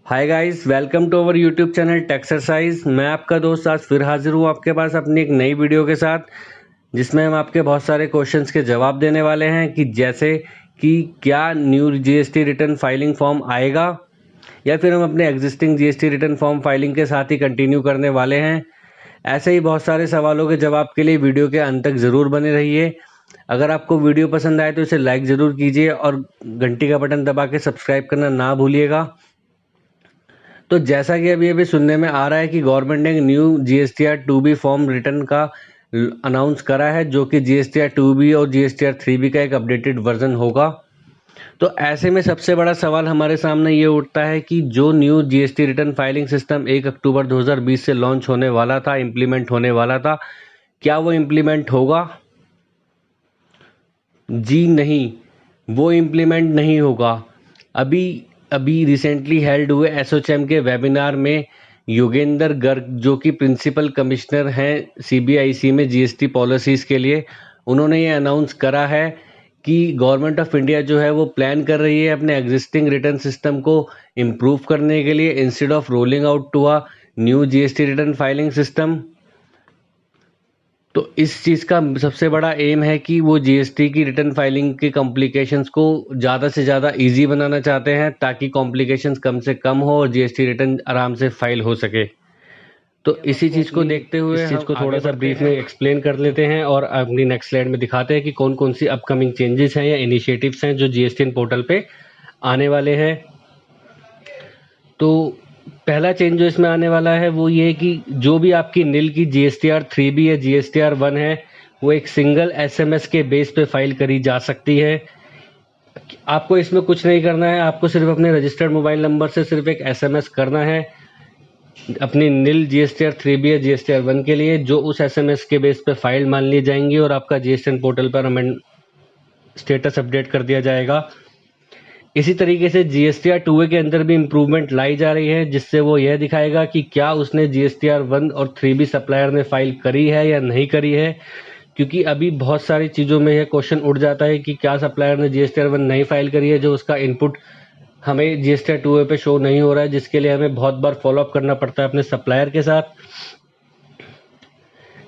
Hi guys, welcome to our YouTube channel Texercise. मैं आपका दोस्त आज फिर हाजिर हूँ आपके पास अपनी एक नई वीडियो के साथ, जिसमें हम आपके बहुत सारे क्वेश्चंस के जवाब देने वाले हैं कि जैसे कि क्या new GST return filing form आएगा या फिर हम अपने existing GST return form filing के साथ ही कंटिन्यू करने वाले हैं। ऐसे ही बहुत सारे सवालों के जवाब के लिए वीडियो के अंत तक ज़रूर बने रहिए। अगर आपको वीडियो पसंद आए तो इसे लाइक ज़रूर कीजिए और घंटी का बटन दबा के सब्सक्राइब करना ना भूलिएगा। तो जैसा कि अभी सुनने में आ रहा है कि गवर्नमेंट ने new GSTR 2B form return का अनाउंस करा है, जो कि जीएसटीआर 2B और जीएसटीआर 3B का एक अपडेटेड वर्जन होगा। तो ऐसे में सबसे बड़ा सवाल हमारे सामने ये उठता है कि जो new GST return filing system 1 अक्टूबर 2020 से लॉन्च होने वाला था, इम्प्लीमेंट होने वाला था, क्या वो इम्प्लीमेंट होगा? जी नहीं, वो इम्प्लीमेंट नहीं होगा। अभी रिसेंटली हेल्ड हुए एसोचैम के वेबिनार में योगेंद्र गर्ग, जो कि प्रिंसिपल कमिश्नर हैं सीबीआईसी में जीएसटी पॉलिसीज़ के लिए, उन्होंने ये अनाउंस करा है कि गवर्नमेंट ऑफ इंडिया जो है वो प्लान कर रही है अपने एग्जिस्टिंग रिटर्न सिस्टम को इम्प्रूव करने के लिए, instead of rolling out to a new GST return filing system. तो इस चीज़ का सबसे बड़ा एम है कि वो जीएसटी की रिटर्न फाइलिंग के कॉम्प्लिकेशंस को ज़्यादा से ज़्यादा इजी बनाना चाहते हैं, ताकि कॉम्प्लिकेशंस कम से कम हो और जीएसटी रिटर्न आराम से फाइल हो सके। तो इसी चीज़ को देखते हुए इस चीज़ को थोड़ा सा ब्रीफ में एक्सप्लेन कर लेते हैं और अपनी नेक्स्ट स्लाइड में दिखाते हैं कि कौन कौन सी अपकमिंग चेंजेस हैं या इनिशिएटिव्स हैं जो जीएसटी पोर्टल पे आने वाले हैं। तो पहला चेंज जो इसमें आने वाला है वो ये कि जो भी आपकी निल की जीएसटीआर 3B या जीएसटीआर 1 है, वो एक सिंगल एसएमएस के बेस पे फाइल करी जा सकती है। आपको इसमें कुछ नहीं करना है, आपको सिर्फ अपने रजिस्टर्ड मोबाइल नंबर से सिर्फ एक एसएमएस करना है अपनी निल जीएसटीआर 3B या जीएसटीआर 1 के लिए, जो उस एसएमएस के बेस पे फाइल मान ली जाएंगी और आपका जीएसटी पोर्टल पर स्टेटस अपडेट कर दिया जाएगा। इसी तरीके से जीएसटीआर 2A के अंदर भी इम्प्रूवमेंट लाई जा रही है, जिससे वो यह दिखाएगा कि क्या उसने जीएसटीआर 1 और 3B सप्लायर ने फाइल करी है या नहीं करी है। क्योंकि अभी बहुत सारी चीज़ों में यह क्वेश्चन उठ जाता है कि क्या सप्लायर ने जीएसटीआर 1 नहीं फाइल करी है, जो उसका इनपुट हमें जीएसटीआर 2A पे शो नहीं हो रहा है, जिसके लिए हमें बहुत बार फॉलोअप करना पड़ता है अपने सप्लायर के साथ।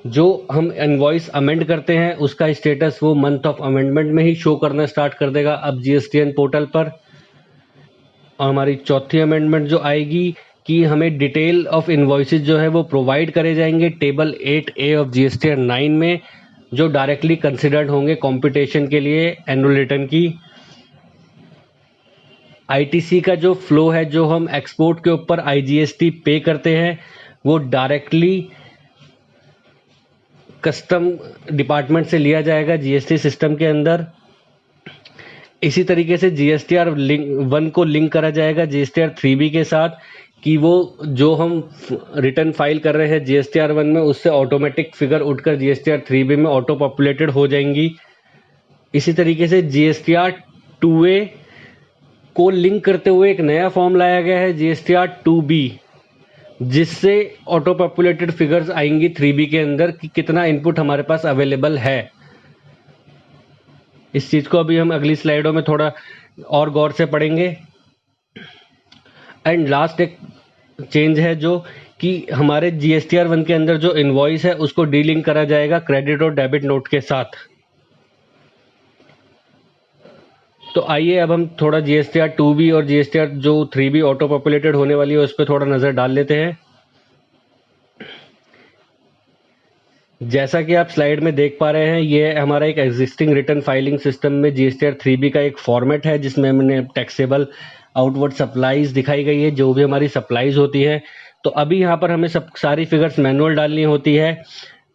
जो हम इनवॉइस अमेंड करते हैं उसका स्टेटस वो मंथ ऑफ अमेंडमेंट में ही शो करना स्टार्ट कर देगा अब जीएसटीएन पोर्टल पर। और हमारी चौथी अमेंडमेंट जो आएगी कि हमें डिटेल ऑफ इनवॉइसेस जो है वो प्रोवाइड करे जाएंगे टेबल 8A ऑफ जीएसटीआर 9 में, जो डायरेक्टली कंसिडर्ड होंगे कंप्यूटेशन के लिए एनुअल रिटर्न की। आईटीसी का जो फ्लो है, जो हम एक्सपोर्ट के ऊपर आईजीएसटी पे करते हैं, वो डायरेक्टली कस्टम डिपार्टमेंट से लिया जाएगा जीएसटी सिस्टम के अंदर। इसी तरीके से जीएसटीआर 1 को लिंक करा जाएगा जीएसटीआर 3B के साथ, कि वो जो हम रिटर्न फाइल कर रहे हैं जीएसटीआर 1 में, उससे ऑटोमेटिक फिगर उठकर जीएसटीआर 3B में ऑटो पॉपुलेटेड हो जाएंगी। इसी तरीके से जीएसटीआर 2A को लिंक करते हुए एक नया फॉर्म लाया गया है जीएसटीआर 2B, जिससे ऑटो पॉपुलेटेड फिगर्स आएंगी 3B के अंदर कि कितना इनपुट हमारे पास अवेलेबल है। इस चीज़ को अभी हम अगली स्लाइडों में थोड़ा और गौर से पढ़ेंगे। एंड लास्ट एक चेंज है जो कि हमारे जीएसटीआर 1 के अंदर जो इनवॉइस है उसको डीलिंक करा जाएगा क्रेडिट और डेबिट नोट के साथ। तो आइए अब हम थोड़ा जीएसटीआर 2B और जीएसटीआर जो 3B ऑटो पॉपुलेटेड होने वाली है उस पर थोड़ा नज़र डाल लेते हैं। जैसा कि आप स्लाइड में देख पा रहे हैं, ये हमारा एक एग्जिस्टिंग रिटर्न फाइलिंग सिस्टम में जीएसटीआर 3B का एक फॉर्मेट है, जिसमें हमने टैक्सेबल आउटवर्ड सप्लाईज दिखाई गई है, जो भी हमारी सप्लाईज होती है। तो अभी यहाँ पर हमें सारी फिगर्स मैनुअल डालनी होती है,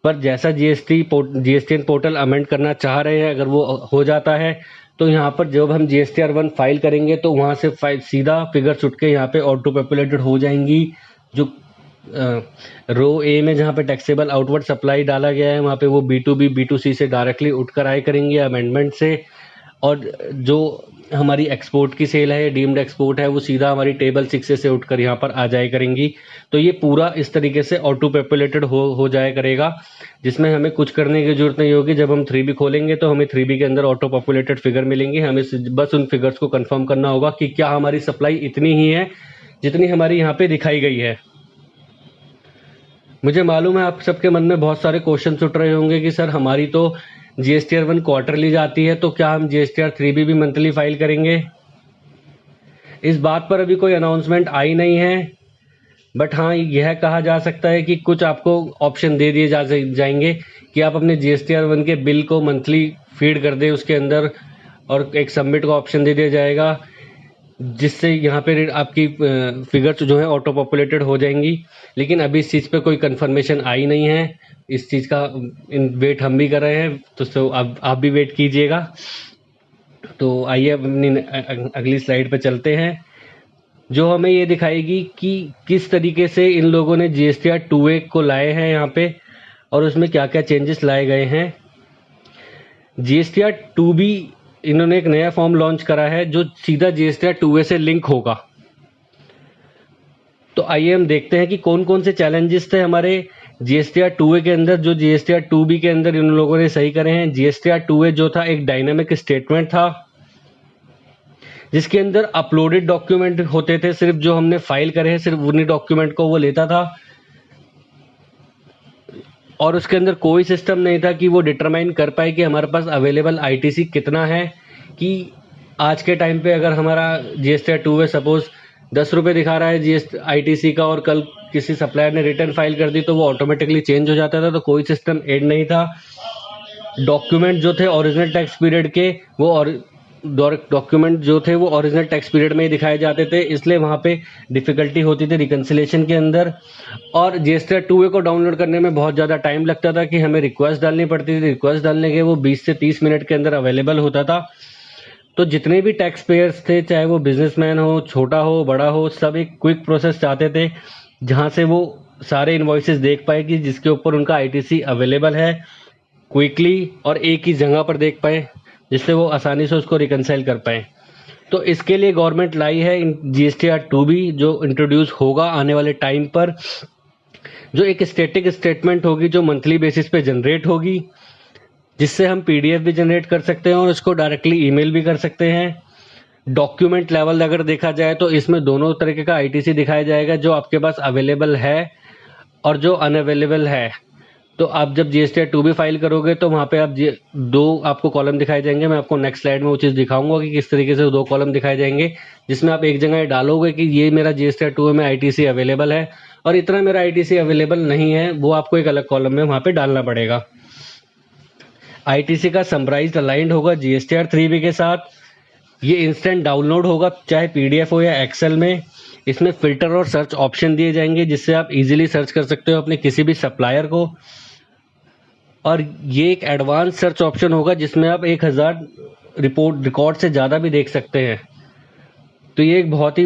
पर जैसा जीएसटीएन पोर्टल अमेंड करना चाह रहे हैं, अगर वो हो जाता है तो यहाँ पर जब हम जीएसटीआर 1 फाइल करेंगे तो वहाँ से सीधा फिगर्स उठ के यहाँ पे ऑटो पॉपुलेटेड हो जाएंगी। जो रो ए में जहाँ पे टैक्सेबल आउटवर्ड सप्लाई डाला गया है, वहाँ पे वो B2B B2C से डायरेक्टली उठकर आए करेंगे अमेंडमेंट से। और जो हमारी एक्सपोर्ट की सेल है, डीम्ड एक्सपोर्ट है, वो सीधा हमारी टेबल 6 से उठकर यहाँ पर आ जाया करेंगी। तो ये पूरा इस तरीके से ऑटो पॉपुलेटेड हो जाया करेगा, जिसमें हमें कुछ करने की जरूरत नहीं होगी। जब हम 3B खोलेंगे तो हमें 3B के अंदर ऑटो पॉपुलेटेड फिगर मिलेंगी, हमें बस उन फिगर्स को कंफर्म करना होगा कि क्या हमारी सप्लाई इतनी ही है जितनी हमारी यहाँ पे दिखाई गई है। मुझे मालूम है आप सबके मन में बहुत सारे क्वेश्चन उठ रहे होंगे कि सर हमारी तो जीएसटीआर 1 क्वार्टरली जाती है, तो क्या हम जीएसटीआर 3 भी मंथली फाइल करेंगे? इस बात पर अभी कोई अनाउंसमेंट आई नहीं है, बट हाँ यह कहा जा सकता है कि कुछ आपको ऑप्शन दे दिए जाएंगे कि आप अपने जीएसटीआर 1 के बिल को मंथली फीड कर दें उसके अंदर, और एक सबमिट का ऑप्शन दे दिया जाएगा, जिससे यहाँ पे आपकी फिगर्स जो है ऑटो पॉपुलेटेड हो जाएंगी। लेकिन अभी इस चीज़ पे कोई कंफर्मेशन आई नहीं है, इस चीज़ का वेट हम भी कर रहे हैं, तो आप भी वेट कीजिएगा। तो आइए अपनी अगली स्लाइड पे चलते हैं, जो हमें ये दिखाएगी कि किस तरीके से इन लोगों ने जीएसटीआर 2A को लाए हैं यहाँ पे, और उसमें क्या क्या चेंजेस लाए गए हैं। जीएसटीआर 2B इन्होंने एक नया फॉर्म लॉन्च करा है जो सीधा जीएसटीआर 2A से लिंक होगा। तो आइए हम देखते हैं कि कौन कौन से चैलेंजेस थे हमारे जीएसटीआर 2A के अंदर जो जीएसटीआर 2B के अंदर इन लोगों ने सही करे हैं। जीएसटीआर 2A जो था एक डायनामिक स्टेटमेंट था, जिसके अंदर अपलोडेड डॉक्यूमेंट होते थे, सिर्फ जो हमने फाइल करे हैं सिर्फ उन्हीं डॉक्यूमेंट को वो लेता था, और उसके अंदर कोई सिस्टम नहीं था कि वो डिटरमाइन कर पाए कि हमारे पास अवेलेबल आईटीसी कितना है। कि आज के टाइम पे अगर हमारा जीएसटीआर 2A सपोज 10 रुपये दिखा रहा है आईटीसी का, और कल किसी सप्लायर ने रिटर्न फाइल कर दी तो वो ऑटोमेटिकली चेंज हो जाता था, तो कोई सिस्टम ऐड नहीं था। डॉक्यूमेंट जो थे ओरिजिनल टैक्स पीरियड के, वो और डॉक्यूमेंट जो थे वो ओरिजिनल टैक्स पीरियड में ही दिखाए जाते थे, इसलिए वहाँ पे डिफिकल्टी होती थी रिकन्सिलेशन के अंदर। और जीएसटीआर 2A को डाउनलोड करने में बहुत ज़्यादा टाइम लगता था कि हमें रिक्वेस्ट डालनी पड़ती थी, रिक्वेस्ट डालने के वो 20 से 30 मिनट के अंदर अवेलेबल होता था। तो जितने भी टैक्स पेयर्स थे, चाहे वो बिजनेसमैन हो, छोटा हो, बड़ा हो, सब एक क्विक प्रोसेस चाहते थे जहाँ से वो सारे इन्वॉइसेस देख पाए कि जिसके ऊपर उनका आईटीसी अवेलेबल है क्विकली, और एक ही जगह पर देख पाए, जिससे वो आसानी से उसको रिकनसाइल कर पाए। तो इसके लिए गवर्नमेंट लाई है जीएसटीआर 2B, जो इंट्रोड्यूस होगा आने वाले टाइम पर, जो एक स्टैटिक स्टेटमेंट होगी जो मंथली बेसिस पे जनरेट होगी, जिससे हम पीडीएफ भी जनरेट कर सकते हैं और उसको डायरेक्टली ईमेल भी कर सकते हैं। डॉक्यूमेंट लेवल अगर देखा जाए तो इसमें दोनों तरीके का आईटीसी दिखाया जाएगा, जो आपके पास अवेलेबल है और जो अनअवेलेबल है। तो आप जब जीएसटीआर 2B फाइल करोगे तो वहाँ पे आप दो आपको कॉलम दिखाए जाएंगे। मैं आपको नेक्स्ट स्लाइड में वो चीज़ दिखाऊंगा कि किस तरीके से दो कॉलम दिखाए जाएंगे, जिसमें आप एक जगह डालोगे कि ये मेरा जीएसटीआर 2A में आईटीसी अवेलेबल है और इतना मेरा आईटीसी अवेलेबल नहीं है, वो आपको एक अलग कॉलम में वहाँ पे डालना पड़ेगा। आईटीसी का समराइज्ड अलाइंड होगा जीएसटीआर 3B के साथ। ये इंस्टेंट डाउनलोड होगा, चाहे पीडीएफ हो या एक्सेल में। इसमें फिल्टर और सर्च ऑप्शन दिए जाएंगे, जिससे आप इजीली सर्च कर सकते हो अपने किसी भी सप्लायर को। और ये एक एडवांस सर्च ऑप्शन होगा जिसमें आप 1000 रिकॉर्ड से ज़्यादा भी देख सकते हैं। तो ये एक बहुत ही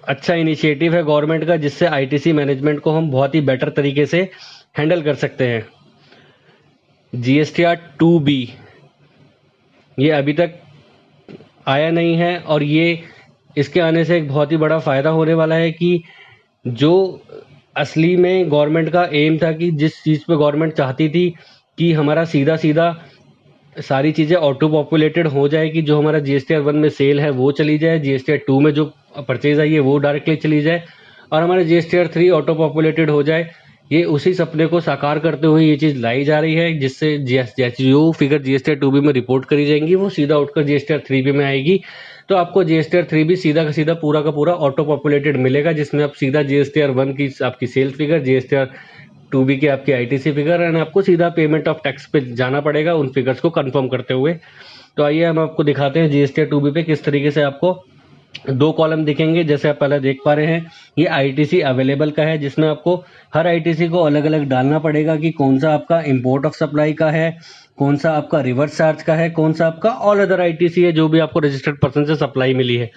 अच्छा इनिशिएटिव है गवर्नमेंट का, जिससे आईटीसी मैनेजमेंट को हम बहुत ही बेटर तरीके से हैंडल कर सकते हैं। जीएसटीआर 2B ये अभी तक आया नहीं है, और ये इसके आने से एक बहुत ही बड़ा फ़ायदा होने वाला है कि जो असली में गवर्नमेंट का एम था कि जिस चीज़ पे गवर्नमेंट चाहती थी कि हमारा सीधा सीधा सारी चीज़ें ऑटो पॉपुलेटेड हो जाए, कि जो हमारा जीएसटीआर 1 में सेल है वो चली जाए, जीएसटीआर 2 में जो परचेज आई है वो डायरेक्टली चली जाए, और हमारा जीएसटीआर 3 ऑटो पॉपुलेटेड हो जाए। ये उसी सपने को साकार करते हुए ये चीज़ लाई जा रही है, जिससे जो फिगर जीएसटीआर 2B में रिपोर्ट करी जाएंगी वो सीधा उठकर जीएसटीआर 3B में आएगी। तो आपको जीएसटीआर 3B सीधा का सीधा पूरा का पूरा ऑटो पॉपुलेटेड मिलेगा, जिसमें आप सीधा जीएसटीआर 1 की आपकी सेल्स फिगर, जीएसटीआर 2B की आपकी आईटीसी फिगर, एंड आपको सीधा पेमेंट ऑफ टैक्स पे जाना पड़ेगा उन फिगर्स को कंफर्म करते हुए। तो आइए हम आपको दिखाते हैं जीएसटीआर 2B पे किस तरीके से आपको दो कॉलम दिखेंगे। जैसे आप पहले देख पा रहे हैं, ये आईटीसी अवेलेबल का है, जिसमें आपको हर आईटीसी को अलग अलग डालना पड़ेगा कि कौन सा आपका इंपोर्ट ऑफ सप्लाई का है, कौन सा आपका रिवर्स चार्ज का है, कौन सा आपका ऑल अदर आईटीसी है जो भी आपको रजिस्टर्ड पर्सन से सप्लाई मिली है।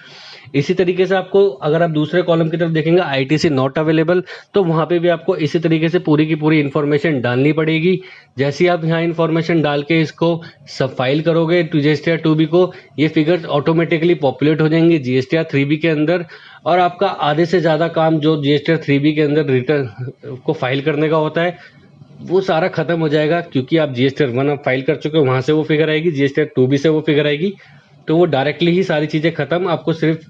इसी तरीके से आपको अगर आप दूसरे कॉलम की तरफ देखेंगे आईटीसी नॉट अवेलेबल, तो वहाँ पे भी आपको इसी तरीके से पूरी की पूरी इन्फॉर्मेशन डालनी पड़ेगी। जैसे आप यहाँ इन्फॉर्मेशन डाल के इसको सब फाइल करोगे जीएसटीआर 2B को, ये फिगर्स ऑटोमेटिकली पॉपुलेट हो जाएंगे जीएसटीआर 3B के अंदर, और आपका आधे से ज़्यादा काम जो जीएसटीआर 3B के अंदर रिटर्न को फाइल करने का होता है वो सारा खत्म हो जाएगा, क्योंकि आप जीएसटीआर 1 आप फाइल कर चुके हो, वहाँ से वो फिगर आएगी, जीएसटीआर 2B से वो फिगर आएगी, तो वो डायरेक्टली ही सारी चीज़ें खत्म। आपको सिर्फ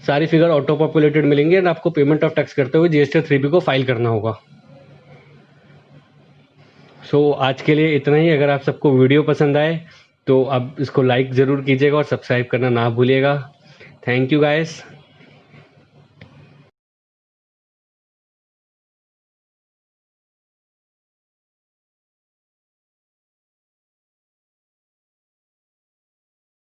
सारी फिगर ऑटो पॉपुलेटेड मिलेंगे एंड आपको पेमेंट ऑफ टैक्स करते हुए जीएसटी 3B को फाइल करना होगा। सो आज के लिए इतना ही। अगर आप सबको वीडियो पसंद आए तो आप इसको लाइक ज़रूर कीजिएगा और सब्सक्राइब करना ना भूलिएगा। Thank you guys.